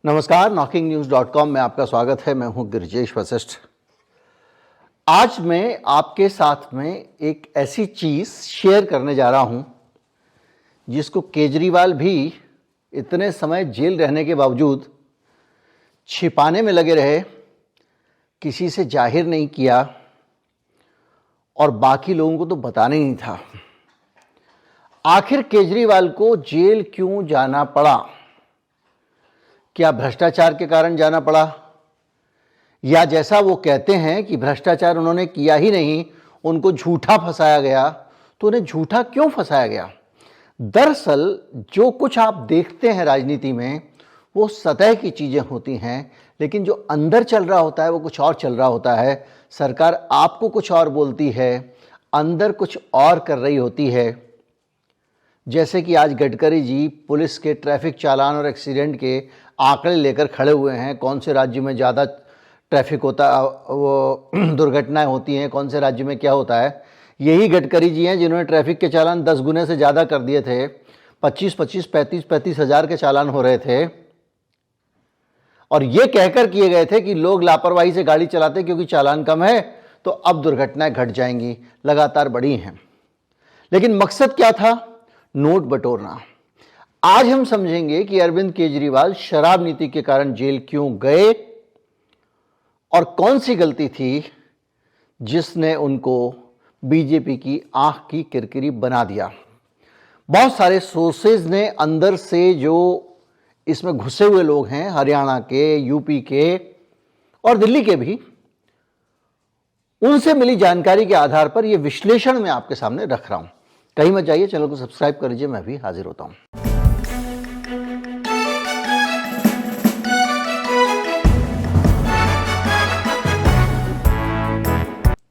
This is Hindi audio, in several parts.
नमस्कार, knocking-news.com में आपका स्वागत है। मैं हूं गिरिजेश वशिष्ठ। आज मैं आपके साथ में एक ऐसी चीज़ शेयर करने जा रहा हूं जिसको केजरीवाल भी इतने समय जेल रहने के बावजूद छिपाने में लगे रहे, किसी से जाहिर नहीं किया और बाकी लोगों को तो बताना ही नहीं था। आखिर केजरीवाल को जेल क्यों जाना पड़ा? क्या भ्रष्टाचार के कारण जाना पड़ा, या जैसा वो कहते हैं कि भ्रष्टाचार उन्होंने किया ही नहीं, उनको झूठा फंसाया गया? तो उन्हें झूठा क्यों फंसाया गया? दरअसल जो कुछ आप देखते हैं राजनीति में वो सतह की चीज़ें होती हैं, लेकिन जो अंदर चल रहा होता है वो कुछ और चल रहा होता है। सरकार आपको कुछ और बोलती है, अंदर कुछ और कर रही होती है। जैसे कि आज गडकरी जी पुलिस के ट्रैफिक चालान और एक्सीडेंट के आंकड़े लेकर खड़े हुए हैं। कौन से राज्य में ज़्यादा ट्रैफिक होता, वो दुर्घटनाएं होती हैं, कौन से राज्य में क्या होता है। यही गडकरी जी हैं जिन्होंने ट्रैफिक के चालान 10 गुने से ज़्यादा कर दिए थे। 25-25, 35-35 हज़ार के चालान हो रहे थे और ये कहकर किए गए थे कि लोग लापरवाही से गाड़ी चलाते क्योंकि चालान कम है तो अब दुर्घटनाएं घट जाएंगी, लगातार बढ़ी हैं। लेकिन मकसद क्या था? नोट बटोरना। आज हम समझेंगे कि अरविंद केजरीवाल शराब नीति के कारण जेल क्यों गए और कौन सी गलती थी जिसने उनको बीजेपी की आंख की किरकिरी बना दिया। बहुत सारे सोर्सेज ने अंदर से जो इसमें घुसे हुए लोग हैं, हरियाणा के, यूपी के और दिल्ली के भी, उनसे मिली जानकारी के आधार पर यह विश्लेषण मैं आपके सामने रख रहा हूं। कहीं मत जाइए, चैनल को सब्सक्राइब कर लीजिए, मैं भी हाजिर होता हूं।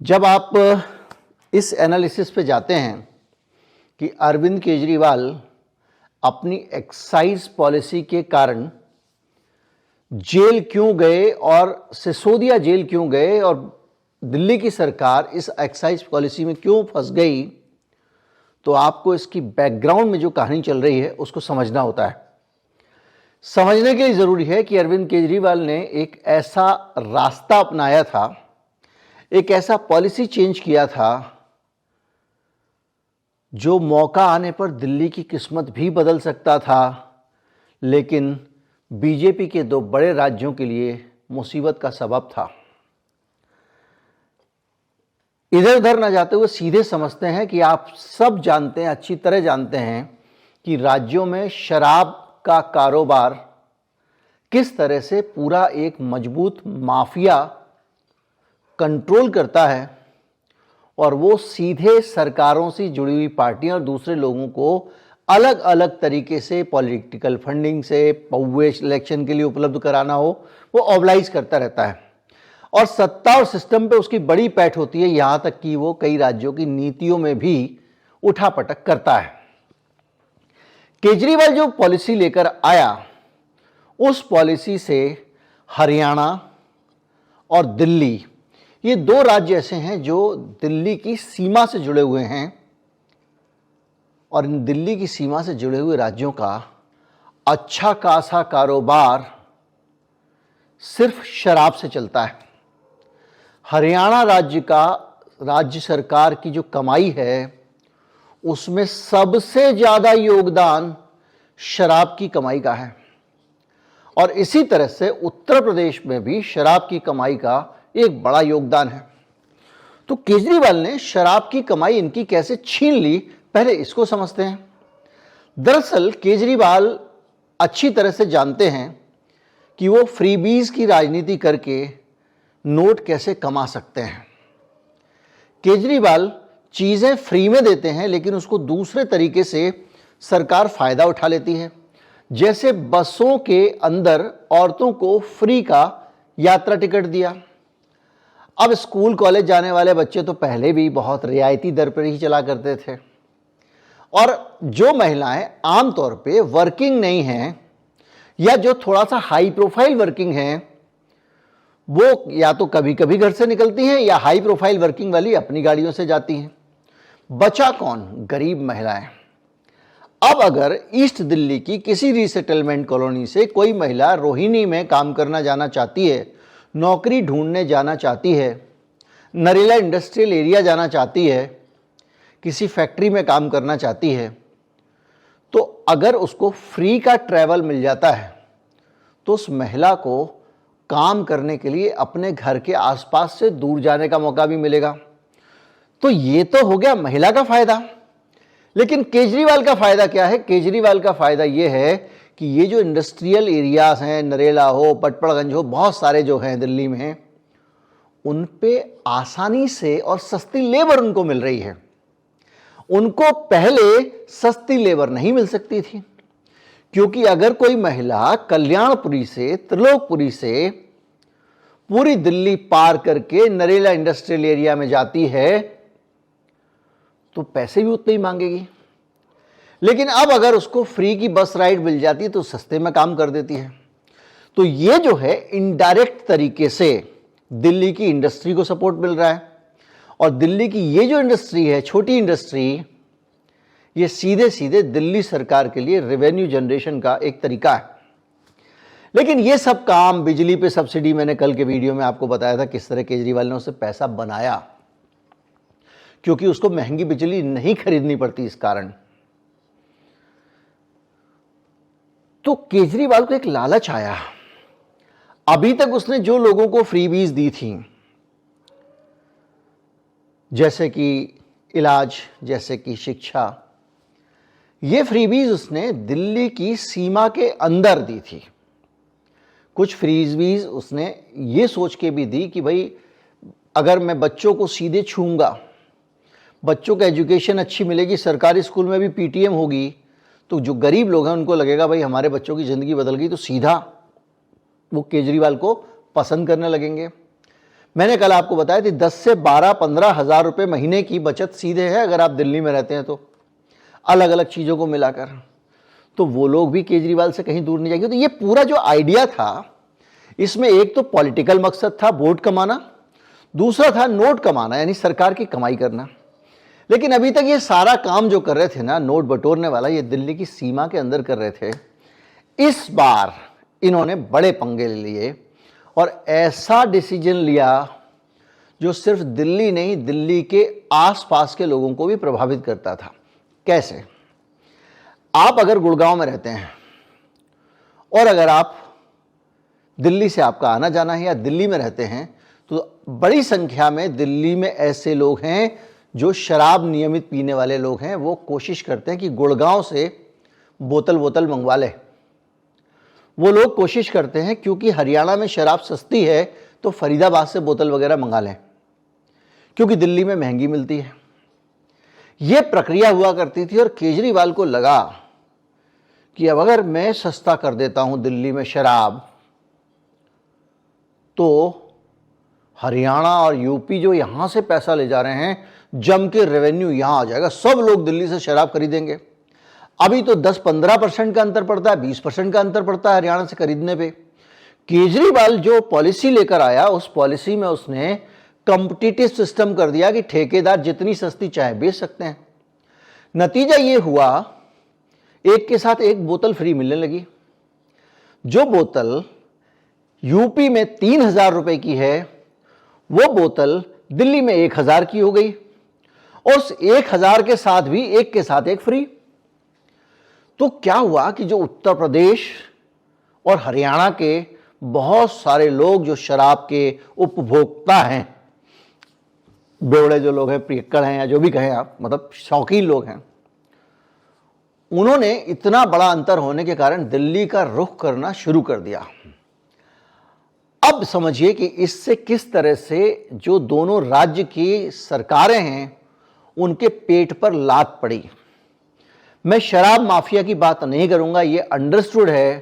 जब आप इस एनालिसिस पे जाते हैं कि अरविंद केजरीवाल अपनी एक्साइज पॉलिसी के कारण जेल क्यों गए और सिसोदिया जेल क्यों गए और दिल्ली की सरकार इस एक्साइज पॉलिसी में क्यों फंस गई, तो आपको इसकी बैकग्राउंड में जो कहानी चल रही है उसको समझना होता है। समझने के लिए ज़रूरी है कि अरविंद केजरीवाल ने एक ऐसा रास्ता अपनाया था, एक ऐसा पॉलिसी चेंज किया था जो मौका आने पर दिल्ली की किस्मत भी बदल सकता था, लेकिन बीजेपी के दो बड़े राज्यों के लिए मुसीबत का सबब था। इधर उधर न जाते हुए सीधे समझते हैं कि आप सब जानते हैं, अच्छी तरह जानते हैं कि राज्यों में शराब का कारोबार किस तरह से पूरा एक मजबूत माफिया कंट्रोल करता है और वो सीधे सरकारों से जुड़ी हुई पार्टियां और दूसरे लोगों को अलग अलग तरीके से पॉलिटिकल फंडिंग से पौवे इलेक्शन के लिए उपलब्ध कराना हो, वो ऑबलाइज करता रहता है और सत्ता और सिस्टम पे उसकी बड़ी पैठ होती है, यहाँ तक कि वो कई राज्यों की नीतियों में भी उठापटक करता है। केजरीवाल जो पॉलिसी लेकर आया, उस पॉलिसी से हरियाणा और दिल्ली, ये दो राज्य ऐसे हैं जो दिल्ली की सीमा से जुड़े हुए हैं और इन दिल्ली की सीमा से जुड़े हुए राज्यों का अच्छा खासा कारोबार सिर्फ शराब से चलता है। हरियाणा राज्य सरकार की जो कमाई है उसमें सबसे ज़्यादा योगदान शराब की कमाई का है और इसी तरह से उत्तर प्रदेश में भी शराब की कमाई का एक बड़ा योगदान है। तो केजरीवाल ने शराब की कमाई इनकी कैसे छीन ली, पहले इसको समझते हैं। दरअसल केजरीवाल अच्छी तरह से जानते हैं कि वो फ्रीबीज की राजनीति करके नोट कैसे कमा सकते हैं। केजरीवाल चीज़ें फ्री में देते हैं लेकिन उसको दूसरे तरीके से सरकार फ़ायदा उठा लेती है। जैसे बसों के अंदर औरतों को फ्री का यात्रा टिकट दिया। अब स्कूल कॉलेज जाने वाले बच्चे तो पहले भी बहुत रियायती दर पर ही चला करते थे और जो महिलाएं आमतौर पे वर्किंग नहीं हैं या जो थोड़ा सा हाई प्रोफाइल वर्किंग हैं, वो या तो कभी कभी घर से निकलती हैं या हाई प्रोफाइल वर्किंग वाली अपनी गाड़ियों से जाती हैं। बचा कौन? गरीब महिलाएं। अब अगर ईस्ट दिल्ली की किसी रीसेटलमेंट कॉलोनी से कोई महिला रोहिणी में काम करना जाना चाहती है, नौकरी ढूंढने जाना चाहती है, नरेला इंडस्ट्रियल एरिया जाना चाहती है, किसी फैक्ट्री में काम करना चाहती है, तो अगर उसको फ्री का ट्रैवल मिल जाता है तो उस महिला को काम करने के लिए अपने घर के आसपास से दूर जाने का मौका भी मिलेगा। तो ये तो हो गया महिला का फायदा। लेकिन केजरीवाल का फायदा क्या है? केजरीवाल का फायदा ये है कि ये जो इंडस्ट्रियल एरियाज हैं, नरेला हो, पटपड़गंज हो, बहुत सारे जो हैं दिल्ली में, उन पे आसानी से और सस्ती लेबर उनको मिल रही है। उनको पहले सस्ती लेबर नहीं मिल सकती थी, क्योंकि अगर कोई महिला कल्याणपुरी से, त्रिलोकपुरी से पूरी दिल्ली पार करके नरेला इंडस्ट्रियल एरिया में जाती है तो पैसे भी उतने ही मांगेगी। लेकिन अब अगर उसको फ्री की बस राइड मिल जाती है तो सस्ते में काम कर देती है। तो ये जो है इनडायरेक्ट तरीके से दिल्ली की इंडस्ट्री को सपोर्ट मिल रहा है, और दिल्ली की ये जो इंडस्ट्री है, छोटी इंडस्ट्री, ये सीधे सीधे दिल्ली सरकार के लिए रेवेन्यू जनरेशन का एक तरीका है। लेकिन ये सब काम, बिजली पे सब्सिडी, मैंने कल के वीडियो में आपको बताया था किस तरह केजरीवाल ने उससे पैसा बनाया, क्योंकि उसको महंगी बिजली नहीं खरीदनी पड़ती इस कारण। तो केजरीवाल को एक लालच आया। अभी तक उसने जो लोगों को फ्रीबीज दी थी, जैसे कि इलाज, जैसे कि शिक्षा, ये फ्रीबीज उसने दिल्ली की सीमा के अंदर दी थी। कुछ फ्रीबीज उसने ये सोच के भी दी कि भाई अगर मैं बच्चों को सीधे छूंगा, बच्चों को एजुकेशन अच्छी मिलेगी, सरकारी स्कूल में भी पीटीएम होगी, तो जो गरीब लोग हैं उनको लगेगा भाई हमारे बच्चों की ज़िंदगी बदल गई, तो सीधा वो केजरीवाल को पसंद करने लगेंगे। मैंने कल आपको बताया थी 10 से 12-15 हज़ार रुपये महीने की बचत सीधे है अगर आप दिल्ली में रहते हैं तो, अलग अलग चीज़ों को मिलाकर। तो वो लोग भी केजरीवाल से कहीं दूर नहीं जाएंगे। तो ये पूरा जो आइडिया था, इसमें एक तो पॉलिटिकल मकसद था वोट कमाना, दूसरा था नोट कमाना, यानी सरकार की कमाई करना। लेकिन अभी तक ये सारा काम जो कर रहे थे ना, नोट बटोरने वाला, ये दिल्ली की सीमा के अंदर कर रहे थे। इस बार इन्होंने बड़े पंगे ले लिए और ऐसा डिसीजन लिया जो सिर्फ दिल्ली नहीं, दिल्ली के आसपास के लोगों को भी प्रभावित करता था। कैसे? आप अगर गुड़गांव में रहते हैं और अगर आप दिल्ली से आपका आना जाना है या दिल्ली में रहते हैं, तो बड़ी संख्या में दिल्ली में ऐसे लोग हैं जो शराब नियमित पीने वाले लोग हैं। वो कोशिश करते हैं कि गुड़गांव से बोतल मंगवा लें। वो लोग कोशिश करते हैं क्योंकि हरियाणा में शराब सस्ती है तो फरीदाबाद से बोतल वगैरह मंगा लें, क्योंकि दिल्ली में महंगी मिलती है। ये प्रक्रिया हुआ करती थी और केजरीवाल को लगा कि अब अगर मैं सस्ता कर देता हूं दिल्ली में शराब, तो हरियाणा और यूपी जो यहां से पैसा ले जा रहे हैं, जम के रेवेन्यू यहां आ जाएगा, सब लोग दिल्ली से शराब खरीदेंगे। अभी तो 10-15% का अंतर पड़ता है, 20% का अंतर पड़ता है हरियाणा से खरीदने पे। केजरीवाल जो पॉलिसी लेकर आया, उस पॉलिसी में उसने कॉम्पिटिटिव सिस्टम कर दिया कि ठेकेदार जितनी सस्ती चाहे बेच सकते हैं। नतीजा ये हुआ, एक के साथ एक बोतल फ्री मिलने लगी। जो बोतल यूपी में 3,000 रुपए की है, वो बोतल दिल्ली में 1,000 की हो गई, और उस 1,000 के साथ भी एक के साथ एक फ्री। तो क्या हुआ कि जो उत्तर प्रदेश और हरियाणा के बहुत सारे लोग जो शराब के उपभोक्ता हैं, बेवड़े जो लोग हैं, पियक्कड़ हैं, या जो भी कहें आप, मतलब शौकीन लोग हैं, उन्होंने इतना बड़ा अंतर होने के कारण दिल्ली का रुख करना शुरू कर दिया। अब समझिए कि इससे किस तरह से जो दोनों राज्य की सरकारें हैं उनके पेट पर लात पड़ी। मैं शराब माफिया की बात नहीं करूंगा। ये अंडरस्टूड है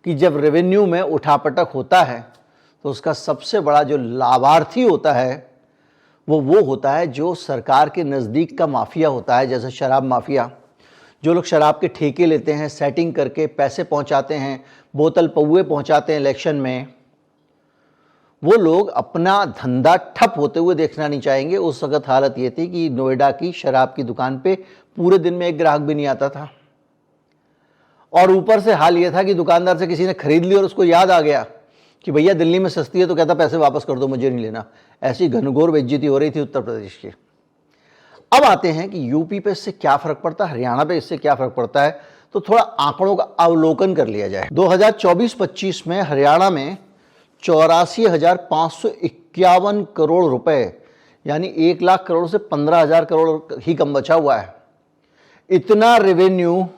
कि जब रेवेन्यू में उठापटक होता है तो उसका सबसे बड़ा जो लाभार्थी होता है वो होता है जो सरकार के नज़दीक का माफिया होता है, जैसे शराब माफिया। जो लोग शराब के ठेके लेते हैं, सेटिंग करके पैसे पहुंचाते हैं, बोतल पौए पहुंचाते हैं इलेक्शन में, वो लोग अपना धंधा ठप होते हुए देखना नहीं चाहेंगे। उस वक्त हालत ये थी कि नोएडा की शराब की दुकान पे पूरे दिन में एक ग्राहक भी नहीं आता था। और ऊपर से हाल ये था कि दुकानदार से किसी ने खरीद ली और उसको याद आ गया कि भैया दिल्ली में सस्ती है, तो कहता पैसे वापस कर दो, मुझे नहीं लेना। ऐसी घनघोर बेइज्जती हो रही थी उत्तर प्रदेश की। अब आते हैं कि यूपी पे इससे क्या फर्क पड़ता है, हरियाणा पे इससे क्या फर्क पड़ता है, तो थोड़ा आंकड़ों का अवलोकन कर लिया जाए। 2024-25 में हरियाणा में 84,551 करोड़ रुपए, यानी 1 लाख करोड़ से 15,000 करोड़ ही कम बचा हुआ है। इतना रेवेन्यू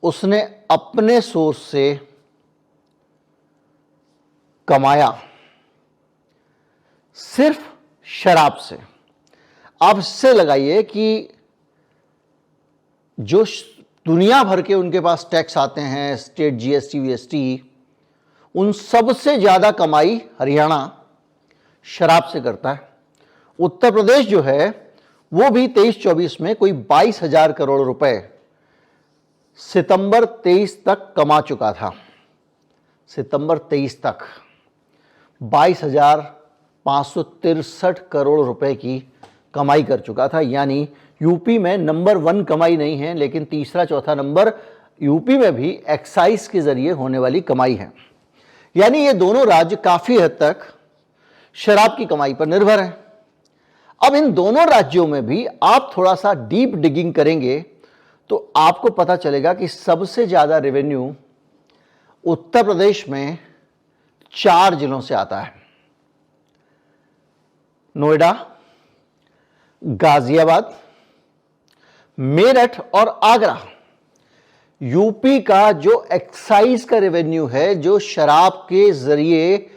उसने अपने सोर्स से कमाया, सिर्फ शराब से। आप इससे लगाइए कि जो दुनिया भर के उनके पास टैक्स आते हैं, स्टेट जीएसटी वीएसटी, उन सबसे ज्यादा कमाई हरियाणा शराब से करता है। उत्तर प्रदेश जो है वो भी 23-24 में कोई 22,000 करोड़ रुपए सितंबर 23 तक कमा चुका था। सितंबर 23 तक 22,563 करोड़ रुपए की कमाई कर चुका था। यानी यूपी में नंबर 1 कमाई नहीं है, लेकिन तीसरा चौथा नंबर यूपी में भी एक्साइज के जरिए होने वाली कमाई है। यानी ये दोनों राज्य काफी हद तक शराब की कमाई पर निर्भर हैं। अब इन दोनों राज्यों में भी आप थोड़ा सा डीप डिगिंग करेंगे तो आपको पता चलेगा कि सबसे ज्यादा रेवेन्यू उत्तर प्रदेश में 4 जिलों से आता है। नोएडा, गाजियाबाद, मेरठ और आगरा। यूपी का जो एक्साइज का रेवेन्यू है, जो शराब के जरिए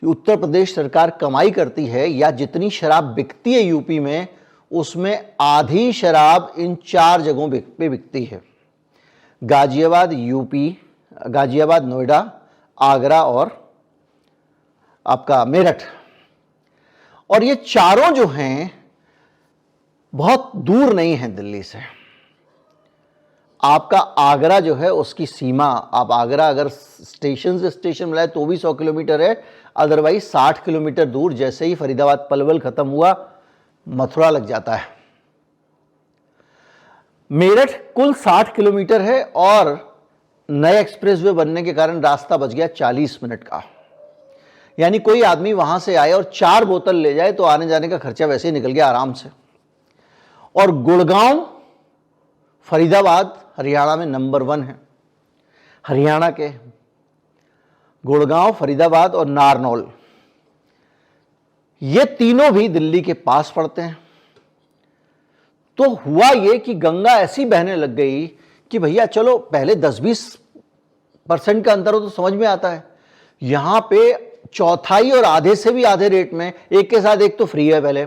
उत्तर प्रदेश सरकार कमाई करती है, या जितनी शराब बिकती है यूपी में, उसमें आधी शराब इन 4 जगहों पे बिकती है। गाजियाबाद यूपी, गाजियाबाद, नोएडा, आगरा और आपका मेरठ। और ये चारों जो हैं बहुत दूर नहीं है दिल्ली से। आपका आगरा जो है उसकी सीमा, आप आगरा अगर स्टेशन से स्टेशन मिलाए तो भी 100 किलोमीटर है, अदरवाइज 60 किलोमीटर दूर। जैसे ही फरीदाबाद पलवल खत्म हुआ, मथुरा लग जाता है। मेरठ कुल 60 किलोमीटर है और नए एक्सप्रेसवे बनने के कारण रास्ता बच गया 40 मिनट का। यानी कोई आदमी वहां से आए और 4 बोतल ले जाए तो आने जाने का खर्चा वैसे ही निकल गया आराम से। और गुड़गांव, फरीदाबाद हरियाणा में नंबर 1 है। हरियाणा के गुड़गांव, फरीदाबाद और नारनौल, ये तीनों भी दिल्ली के पास पड़ते हैं। तो हुआ ये कि गंगा ऐसी बहने लग गई कि भैया चलो, पहले 10-20% का अंतर हो तो समझ में आता है। यहां पे चौथाई और आधे से भी आधे रेट में, एक के साथ एक तो फ्री है पहले,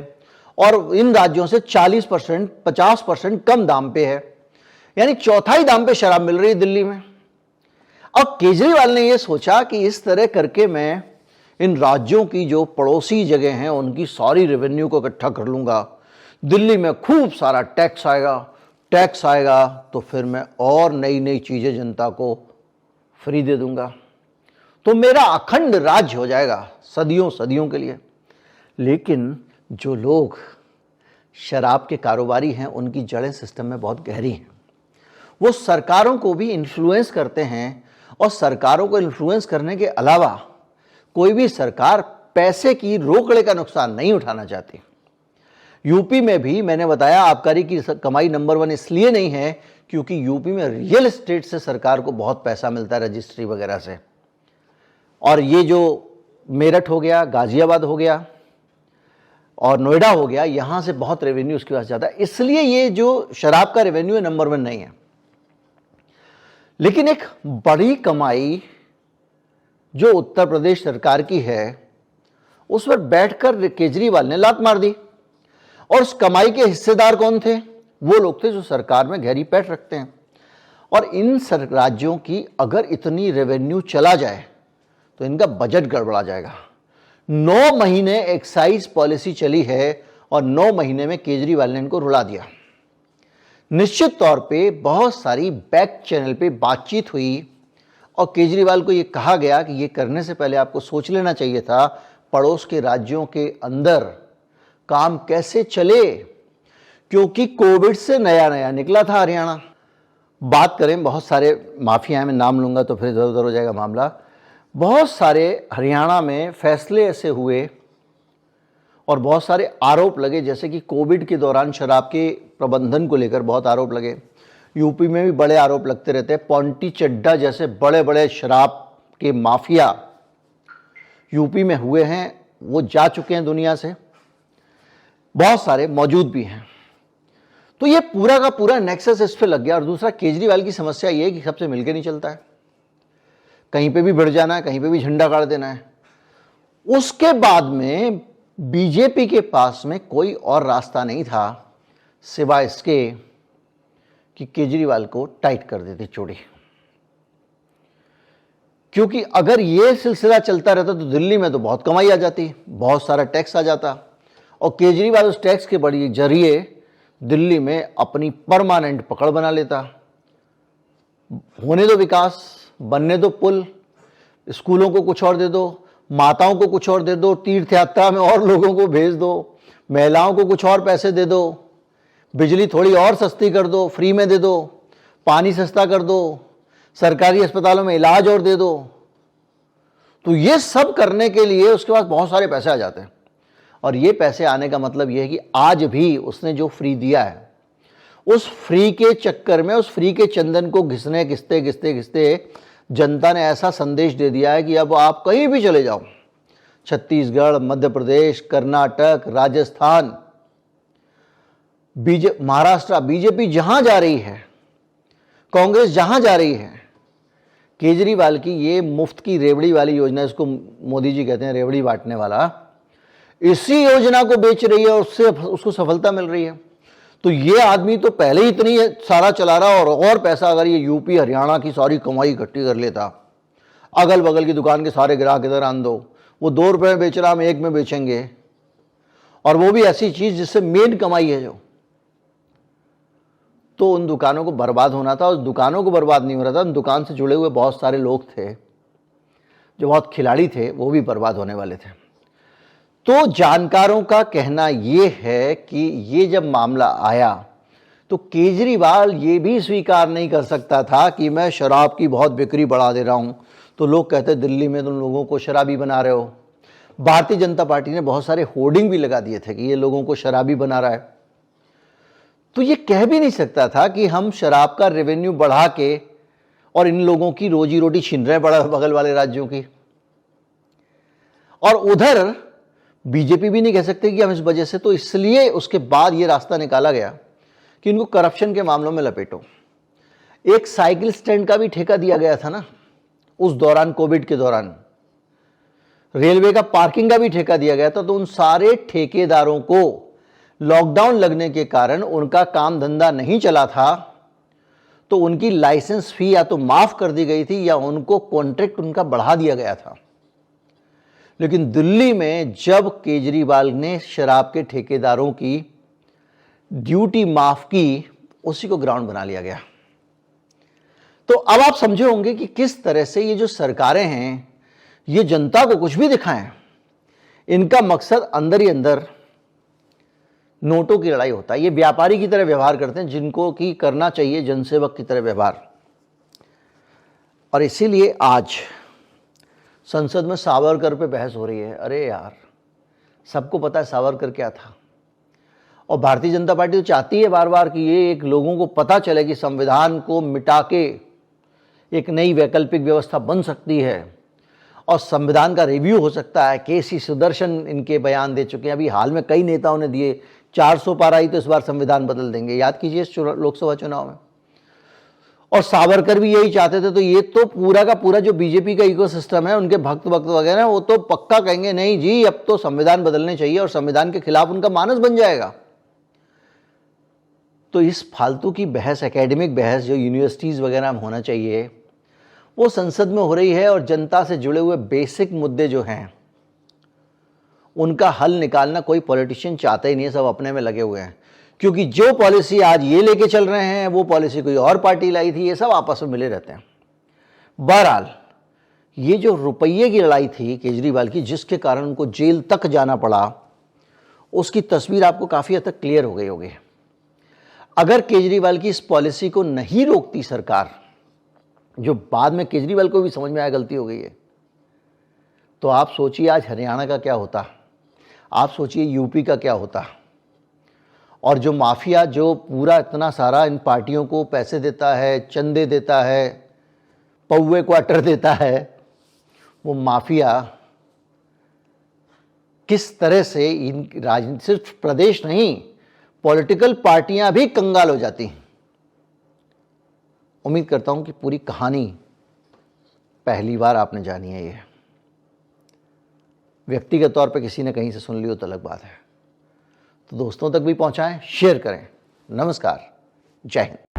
और इन राज्यों से 40%, 50% कम दाम पे है। यानी चौथाई दाम पे शराब मिल रही है दिल्ली में। अब केजरीवाल ने यह सोचा कि इस तरह करके मैं इन राज्यों की जो पड़ोसी जगह हैं उनकी सारी रेवेन्यू को इकट्ठा कर लूंगा। दिल्ली में खूब सारा टैक्स आएगा तो फिर मैं और नई नई चीजें जनता को फ्री दे दूंगा, तो मेरा अखंड राज्य हो जाएगा सदियों सदियों के लिए। लेकिन जो लोग शराब के कारोबारी हैं, उनकी जड़ें सिस्टम में बहुत गहरी हैं। वो सरकारों को भी इन्फ्लुएंस करते हैं, और सरकारों को इन्फ्लुएंस करने के अलावा कोई भी सरकार पैसे की रोकड़े का नुकसान नहीं उठाना चाहती। यूपी में भी मैंने बताया आबकारी की कमाई नंबर 1 इसलिए नहीं है क्योंकि यूपी में रियल एस्टेट से सरकार को बहुत पैसा मिलता है, रजिस्ट्री वगैरह से। और ये जो मेरठ हो गया, गाजियाबाद हो गया और नोएडा हो गया, यहां से बहुत रेवेन्यू उसके पास जाता है, इसलिए ये जो शराब का रेवेन्यू है नंबर 1 नहीं है। लेकिन एक बड़ी कमाई जो उत्तर प्रदेश सरकार की है, उस पर बैठकर केजरीवाल ने लात मार दी। और उस कमाई के हिस्सेदार कौन थे? वो लोग थे जो सरकार में गहरी पैठ रखते हैं। और इन राज्यों की अगर इतनी रेवेन्यू चला जाए तो इनका बजट गड़बड़ा जाएगा। 9 महीने एक्साइज पॉलिसी चली है और 9 महीने में केजरीवाल ने इनको रुला दिया। निश्चित तौर पे बहुत सारी बैक चैनल पे बातचीत हुई और केजरीवाल को ये कहा गया कि ये करने से पहले आपको सोच लेना चाहिए था पड़ोस के राज्यों के अंदर काम कैसे चले, क्योंकि कोविड से नया नया निकला था हरियाणा। बात करें, बहुत सारे माफिया हैं, मैं नाम लूँगा तो फिर इधर उधर हो जाएगा मामला। बहुत सारे हरियाणा में फैसले ऐसे हुए और बहुत सारे आरोप लगे, जैसे कि कोविड के दौरान शराब के प्रबंधन को लेकर बहुत आरोप लगे। यूपी में भी बड़े आरोप लगते रहते हैं। पॉन्टी चड्ढा जैसे बड़े बड़े शराब के माफिया यूपी में हुए हैं, वो जा चुके हैं दुनिया से, बहुत सारे मौजूद भी हैं। तो ये पूरा का पूरा नेक्सस इस पे लग गया। और दूसरा, केजरीवाल की समस्या ये है कि सबसे मिलके नहीं चलता है, कहीं पे भी भिड़ जाना है, कहीं पे भी झंडा गाड़ देना है। उसके बाद में बीजेपी के पास में कोई और रास्ता नहीं था सिवाय इसके कि केजरीवाल को टाइट कर देती चोटी। क्योंकि अगर ये सिलसिला चलता रहता तो दिल्ली में तो बहुत कमाई आ जाती, बहुत सारा टैक्स आ जाता, और केजरीवाल उस टैक्स के बड़ी जरिए दिल्ली में अपनी परमानेंट पकड़ बना लेता। होने दो विकास, बनने दो पुल, स्कूलों को कुछ और दे दो, माताओं को कुछ और दे दो, तीर्थ यात्रा में और लोगों को भेज दो, महिलाओं को कुछ और पैसे दे दो, बिजली थोड़ी और सस्ती कर दो, फ्री में दे दो, पानी सस्ता कर दो, सरकारी अस्पतालों में इलाज और दे दो। तो ये सब करने के लिए उसके पास बहुत सारे पैसे आ जाते हैं। और ये पैसे आने का मतलब ये है कि आज भी उसने जो फ्री दिया है, उस फ्री के चक्कर में, उस फ्री के चंदन को घिसने घिसते घिसते घिसते जनता ने ऐसा संदेश दे दिया है कि अब आप कहीं भी चले जाओ, छत्तीसगढ़, मध्य प्रदेश, कर्नाटक, राजस्थान, महाराष्ट्र, बीजेपी जहां जा रही है, कांग्रेस जहां जा रही है, केजरीवाल की ये मुफ्त की रेवड़ी वाली योजना, इसको मोदी जी कहते हैं रेवड़ी बांटने वाला, इसी योजना को बेच रही है और उससे उसको सफलता मिल रही है। तो ये आदमी तो पहले ही इतनी सारा चला रहा, और पैसा अगर ये यूपी हरियाणा की सारी कमाई इकट्ठी कर लेता, अगल बगल की दुकान के सारे ग्राहक इधर आन दो, वो 2 रुपये में बेच रहा, हम 1 में बेचेंगे, और वो भी ऐसी चीज जिससे मेन कमाई है जो, तो उन दुकानों को बर्बाद होना था। उस दुकानों को बर्बाद नहीं हो रहा था, उन दुकान से जुड़े हुए बहुत सारे लोग थे जो बहुत खिलाड़ी थे, वो भी बर्बाद होने वाले थे। तो जानकारों का कहना ये है कि ये जब मामला आया तो केजरीवाल ये भी स्वीकार नहीं कर सकता था कि मैं शराब की बहुत बिक्री बढ़ा दे रहा हूं, तो लोग कहते दिल्ली में तुम लोगों को शराबी बना रहे हो। भारतीय जनता पार्टी ने बहुत सारे होर्डिंग भी लगा दिए थे कि ये लोगों को शराबी बना रहा है। तो ये कह भी नहीं सकता था कि हम शराब का रेवेन्यू बढ़ा के और इन लोगों की रोजी रोटी छीन रहे हैं बगल वाले राज्यों की। और उधर बीजेपी भी नहीं कह सकते कि हम इस वजह से, तो इसलिए उसके बाद ये रास्ता निकाला गया कि इनको करप्शन के मामलों में लपेटो। एक साइकिल स्टैंड का भी ठेका दिया गया था ना उस दौरान, कोविड के दौरान। रेलवे का पार्किंग का भी ठेका दिया गया था। तो उन सारे ठेकेदारों को लॉकडाउन लगने के कारण उनका काम धंधा नहीं चला था, तो उनकी लाइसेंस फी या तो माफ कर दी गई थी या उनको कॉन्ट्रैक्ट उनका बढ़ा दिया गया था। लेकिन दिल्ली में जब केजरीवाल ने शराब के ठेकेदारों की ड्यूटी माफ की, उसी को ग्राउंड बना लिया गया। तो अब आप समझे होंगे कि किस तरह से ये जो सरकारें हैं, ये जनता को कुछ भी दिखाएं, इनका मकसद अंदर ही अंदर नोटों की लड़ाई होता है। ये व्यापारी की तरह व्यवहार करते हैं, जिनको कि करना चाहिए जनसेवक की तरह व्यवहार। और इसीलिए आज संसद में सावरकर पे बहस हो रही है। अरे यार, सबको पता है सावरकर क्या था, और भारतीय जनता पार्टी तो चाहती है बार बार कि ये एक लोगों को पता चले कि संविधान को मिटा के एक नई वैकल्पिक व्यवस्था बन सकती है और संविधान का रिव्यू हो सकता है। केसी सुदर्शन इनके बयान दे चुके हैं, अभी हाल में कई नेताओं ने दिए। 400 पार आई तो इस बार संविधान बदल देंगे, याद कीजिए इस लोकसभा चुनाव में। और सावरकर भी यही चाहते थे। तो ये तो पूरा का पूरा जो बीजेपी का इकोसिस्टम है, उनके भक्त वगैरह, वो तो पक्का कहेंगे नहीं जी अब तो संविधान बदलने चाहिए, और संविधान के खिलाफ उनका मानस बन जाएगा। तो इस फालतू की बहस, एकेडमिक बहस जो यूनिवर्सिटीज वगैरह में होना चाहिए, वो संसद में हो रही है। और जनता से जुड़े हुए बेसिक मुद्दे जो हैं, उनका हल निकालना कोई पॉलिटिशियन चाहता ही नहीं है, सब अपने में लगे हुए हैं। क्योंकि जो पॉलिसी आज ये लेके चल रहे हैं, वो पॉलिसी कोई और पार्टी लाई थी, ये सब आपस में मिले रहते हैं। बहरहाल, ये जो रुपये की लड़ाई थी केजरीवाल की, जिसके कारण उनको जेल तक जाना पड़ा, उसकी तस्वीर आपको काफ़ी हद तक क्लियर हो गई होगी। अगर केजरीवाल की इस पॉलिसी को नहीं रोकती सरकार, जो बाद में केजरीवाल को भी समझ में आया गलती हो गई है, तो आप सोचिए आज हरियाणा का क्या होता, आप सोचिए यूपी का क्या होता। और जो माफिया जो पूरा इतना सारा इन पार्टियों को पैसे देता है, चंदे देता है, पौवे क्वार्टर देता है, वो माफिया किस तरह से इन राजनीति, सिर्फ प्रदेश नहीं, पॉलिटिकल पार्टियां भी कंगाल हो जाती हैं। उम्मीद करता हूं कि पूरी कहानी पहली बार आपने जानी है। ये व्यक्तिगत तौर पे किसी ने कहीं से सुन ली हो तो अलग बात है, तो दोस्तों तक भी पहुंचाएं, शेयर करें। नमस्कार, जय हिंद।